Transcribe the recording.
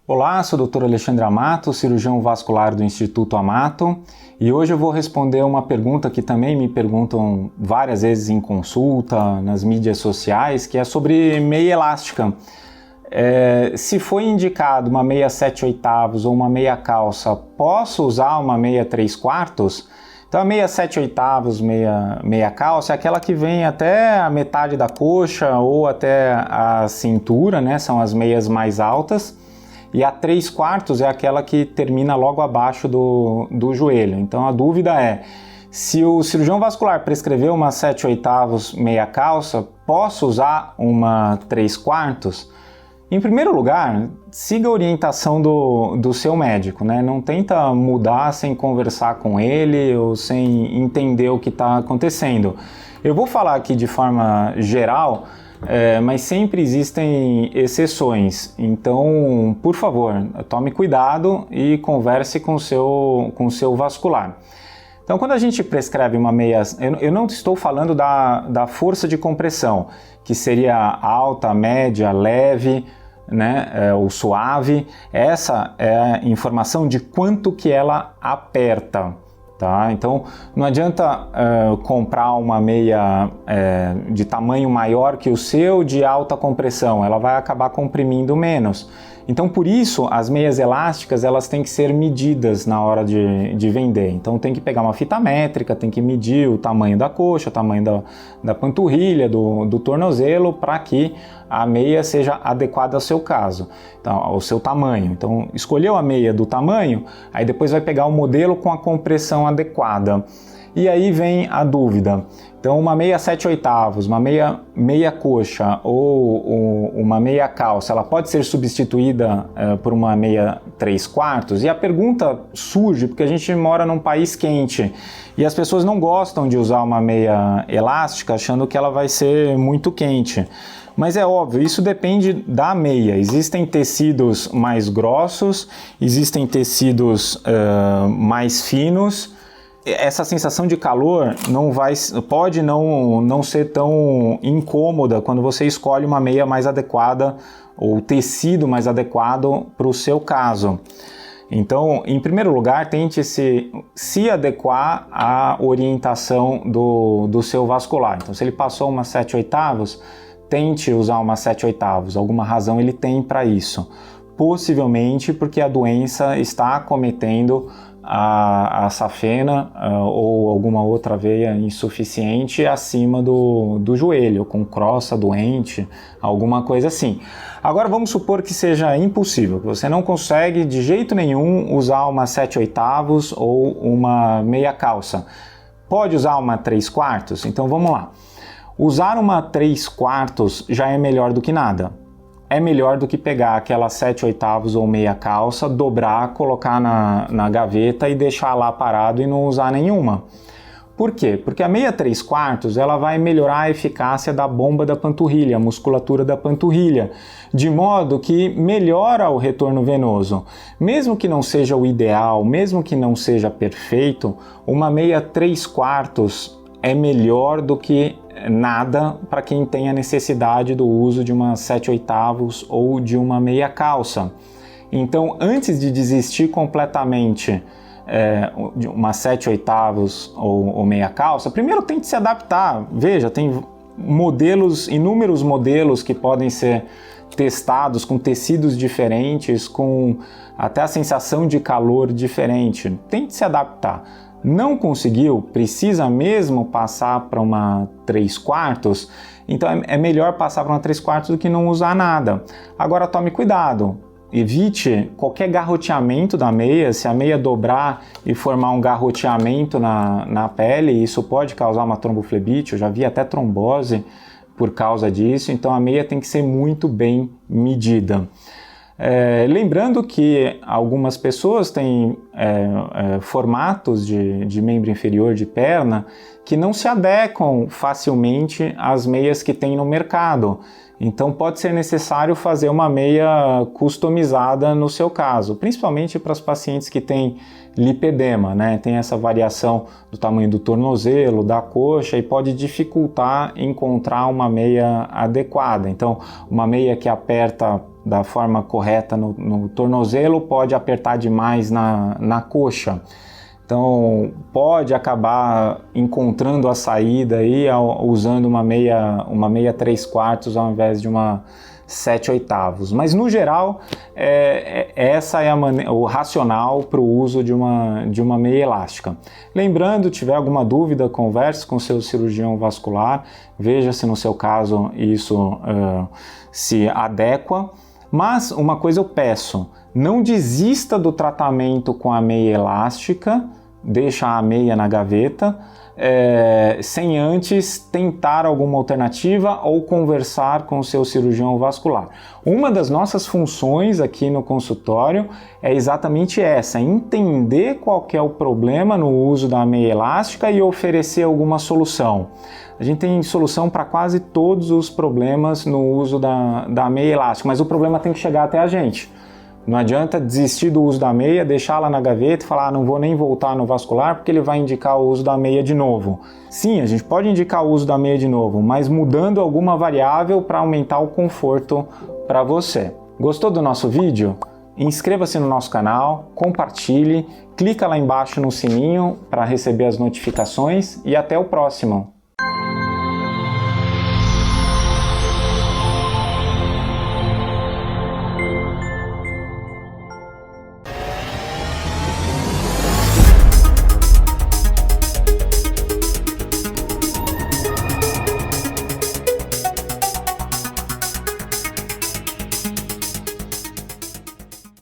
Olá, sou o Dr. Alexandre Amato, cirurgião vascular do Instituto Amato, e hoje eu vou responder uma pergunta que também me perguntam várias vezes em consulta, nas mídias sociais, que é sobre meia elástica. Se foi indicado uma meia 7/8 ou uma meia calça, posso usar uma meia 3/4? Então a meia 7/8, meia calça é aquela que vem até a metade da coxa ou até a cintura, né? São as meias mais altas. E a 3/4 é aquela que termina logo abaixo do joelho. Então a dúvida é, se o cirurgião vascular prescreveu uma 7/8 meia calça, posso usar uma 3/4? Em primeiro lugar, siga a orientação do seu médico, né? Não tenta mudar sem conversar com ele ou sem entender o que está acontecendo. Eu vou falar aqui de forma geral, mas sempre existem exceções, então, por favor, tome cuidado e converse com o seu vascular. Então, quando a gente prescreve uma meia, eu não estou falando da força de compressão, que seria alta, média, leve, né, ou suave. Essa é a informação de quanto que ela aperta. Tá? Então não adianta comprar uma meia de tamanho maior que o seu, de alta compressão, ela vai acabar comprimindo menos. Então por isso as meias elásticas elas têm que ser medidas na hora de vender. Então tem que pegar uma fita métrica, tem que medir o tamanho da coxa, o tamanho da panturrilha, do tornozelo, para que a meia seja adequada ao seu caso, então, ao seu tamanho. Então escolheu a meia do tamanho, aí depois vai pegar o modelo com a compressão adequada. E aí vem a dúvida. Então uma meia 7/8, uma meia coxa ou uma meia calça, ela pode ser substituída por uma meia 3/4? E a pergunta surge porque a gente mora num país quente e as pessoas não gostam de usar uma meia elástica achando que ela vai ser muito quente. Mas é óbvio, isso depende da meia. Existem tecidos mais grossos, existem tecidos mais finos. Essa sensação de calor pode não ser tão incômoda quando você escolhe uma meia mais adequada ou tecido mais adequado para o seu caso. Então, em primeiro lugar, tente se adequar à orientação do seu vascular. Então, se ele passou uma 7/8, tente usar uma 7/8. Alguma razão ele tem para isso. Possivelmente porque a doença está acometendo a safena ou alguma outra veia insuficiente acima do joelho, com crosta doente, alguma coisa assim. Agora vamos supor que seja impossível, que você não consegue de jeito nenhum usar uma 7/8 ou uma meia calça. Pode usar uma 3/4? Então vamos lá. Usar uma 3/4 já é melhor do que nada. É melhor do que pegar aquela 7/8 ou meia calça, dobrar, colocar na gaveta e deixar lá parado e não usar nenhuma. Por quê? Porque a meia 3/4 ela vai melhorar a eficácia da bomba da panturrilha, a musculatura da panturrilha, de modo que melhora o retorno venoso. Mesmo que não seja o ideal, mesmo que não seja perfeito, uma meia 3/4 é melhor do que nada para quem tem a necessidade do uso de uma 7/8 ou de uma meia calça. Então, antes de desistir completamente de uma 7/8 ou meia calça, primeiro tente se adaptar. Veja, tem inúmeros modelos que podem ser testados com tecidos diferentes, com até a sensação de calor diferente. Tente se adaptar. Não conseguiu, precisa mesmo passar para uma 3/4, então é melhor passar para uma 3/4 do que não usar nada. Agora tome cuidado, evite qualquer garroteamento da meia. Se a meia dobrar e formar um garroteamento na pele, isso pode causar uma tromboflebite, eu já vi até trombose por causa disso, então a meia tem que ser muito bem medida. Lembrando que algumas pessoas têm formatos de membro inferior de perna que não se adequam facilmente às meias que tem no mercado. Então pode ser necessário fazer uma meia customizada no seu caso, principalmente para os pacientes que têm lipedema, né? Tem essa variação do tamanho do tornozelo, da coxa, e pode dificultar encontrar uma meia adequada. Então uma meia que aperta da forma correta no tornozelo, pode apertar demais na coxa. Então pode acabar encontrando a saída aí usando uma meia 3/4 ao invés de uma 7/8. Mas no geral essa é o racional para o uso de uma meia elástica. Lembrando, tiver alguma dúvida, converse com seu cirurgião vascular, veja se no seu caso isso se adequa. Mas uma coisa eu peço, não desista do tratamento com a meia elástica, deixa a meia na gaveta, sem antes tentar alguma alternativa ou conversar com o seu cirurgião vascular. Uma das nossas funções aqui no consultório é exatamente essa, entender qual que é o problema no uso da meia elástica e oferecer alguma solução. A gente tem solução para quase todos os problemas no uso da meia elástica, mas o problema tem que chegar até a gente. Não adianta desistir do uso da meia, deixá-la na gaveta e falar, não vou nem voltar no vascular porque ele vai indicar o uso da meia de novo. Sim, a gente pode indicar o uso da meia de novo, mas mudando alguma variável para aumentar o conforto para você. Gostou do nosso vídeo? Inscreva-se no nosso canal, compartilhe, clica lá embaixo no sininho para receber as notificações e até o próximo.